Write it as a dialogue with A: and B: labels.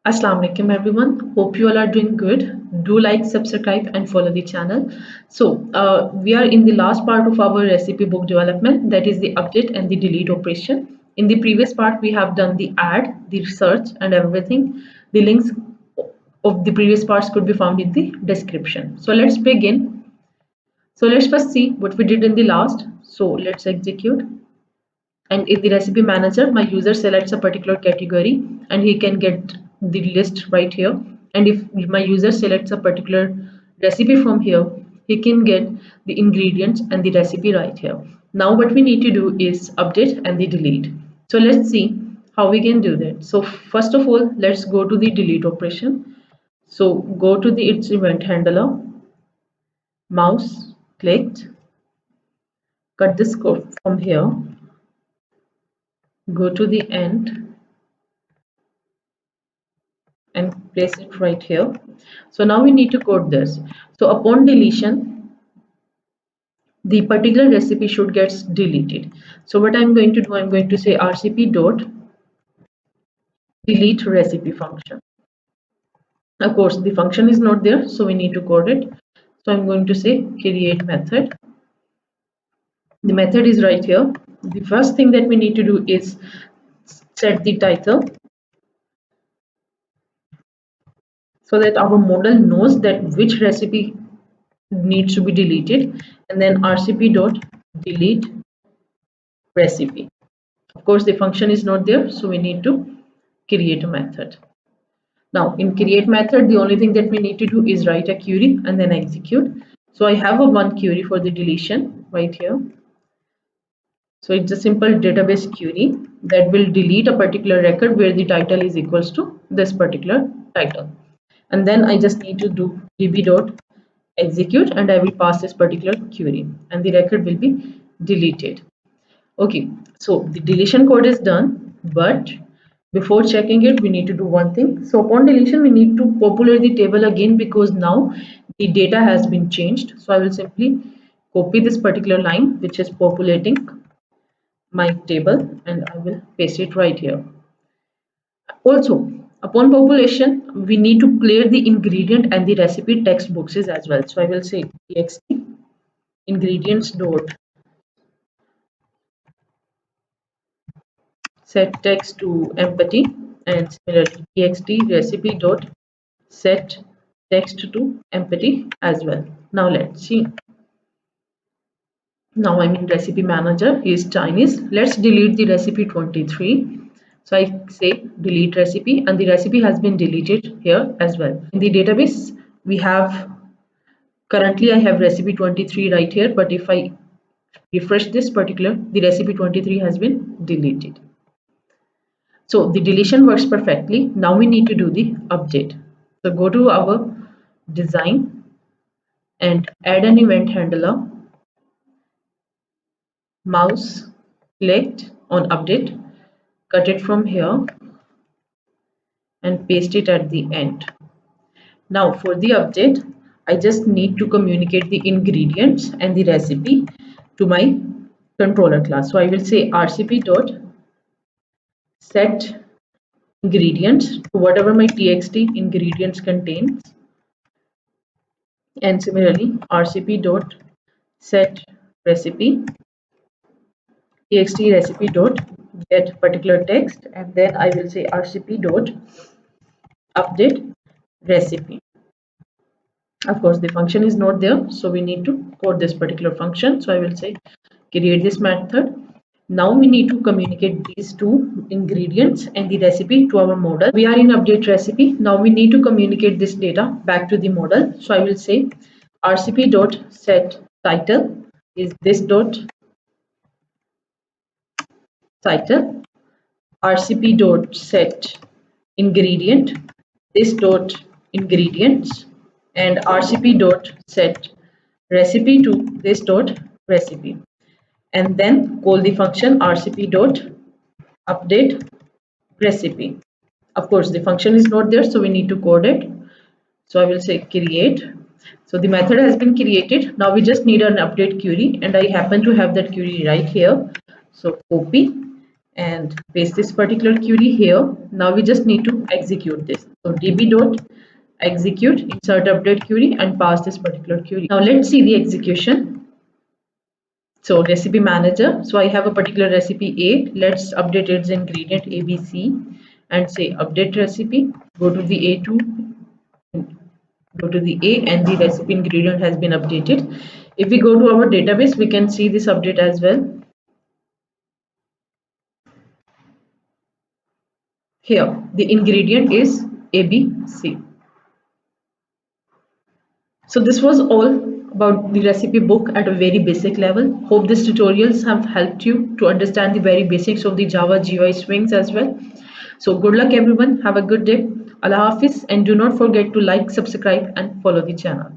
A: Assalamu alaikum everyone. Hope you all are doing good. Do like, subscribe and follow the channel. We are in the last part of our recipe book development, that is the update and the delete operation. In the previous part we have done the add, the search and everything. The links of the previous parts could be found in the description. So let's begin. So let's first see what we did in the last. So let's execute. And in the recipe manager, my user selects a particular category and he can get the list right here. And if my user selects a particular recipe from here, he can get the ingredients and the recipe right here. Now what we need to do is update and the delete. So let's see how we can do that. So first of all, let's go to the delete operation. So go to the its event handler, mouse clicked, cut this code from here, go to the end and place it right here. So now we need to code this. So upon deletion, the particular recipe should get deleted. So what I'm going to do, I'm going to say rcp dot delete recipe function. Of course, the function is not there, so we need to code it. So I'm going to say create method. The method is right here. The first thing that we need to do is set the title so that our model knows that which recipe needs to be deleted, and then rcp dot delete recipe. Of course, the function is not there, so we need to create a method. Now in create method, the only thing that we need to do is write a query and then execute. So I have a one query for the deletion right here. So it's a simple database query that will delete a particular record where the title is equals to this particular title. And then I just need to do db dot execute and I will pass this particular query and the record will be deleted. Okay, so the deletion code is done, but before checking it, we need to do one thing. So upon deletion, we need to populate the table again because now the data has been changed. So I will simply copy this particular line, which is populating my table, and I will paste it right here. Also, upon population, we need to clear the ingredient and the recipe text boxes as well. So I will say txt ingredients dot set text to empty, and similarly txt recipe dot set text to empty as well. Now let's see. Now I'm in recipe manager. Is Chinese. Let's delete the recipe 23. So I say delete recipe and the recipe has been deleted here as well. In the database we have currently I have recipe 23 right here, but if I refresh this particular, the recipe 23 has been deleted. So the deletion works perfectly. Now we need to do the update. So go to our design and add an event handler, mouse clicked on update, cut it from here and paste it at the end. Now for the update, I just need to communicate the ingredients and the recipe to my controller class. So I will say rcp dot set ingredients to whatever my txt ingredients contains, and similarly rcp dot set recipe txt recipe dot get particular text, and then I will say rcp dot update recipe. Of course the function is not there, so we need to code this particular function. So I will say create this method. Now we need to communicate these two ingredients and the recipe to our model. We are in update recipe. Now we need to communicate this data back to the model. So I will say rcp dot set title is this dot title, rcp dot set ingredient this dot ingredients, and rcp dot set recipe to this dot recipe, and then call the function rcp dot update recipe. Of course the function is not there, so we need to code it. So I will say create. So the method has been created. Now we just need an update query, and I happen to have that query right here. So copy and paste this particular query here. Now we just need to execute this. So db dot execute, insert update query, and pass this particular query. Now let's see the execution. So recipe manager. So I have a particular recipe A. Let's update its ingredient ABC and say update recipe. Go to the A2, go to the A, and the recipe ingredient has been updated. If we go to our database, we can see this update as well. Here, the ingredient is ABC. So this was all about the recipe book at a very basic level. Hope these tutorials have helped you to understand the very basics of the Java GUI swings as well. So good luck everyone. Have a good day. Allah Hafiz, and do not forget to like, subscribe and follow the channel.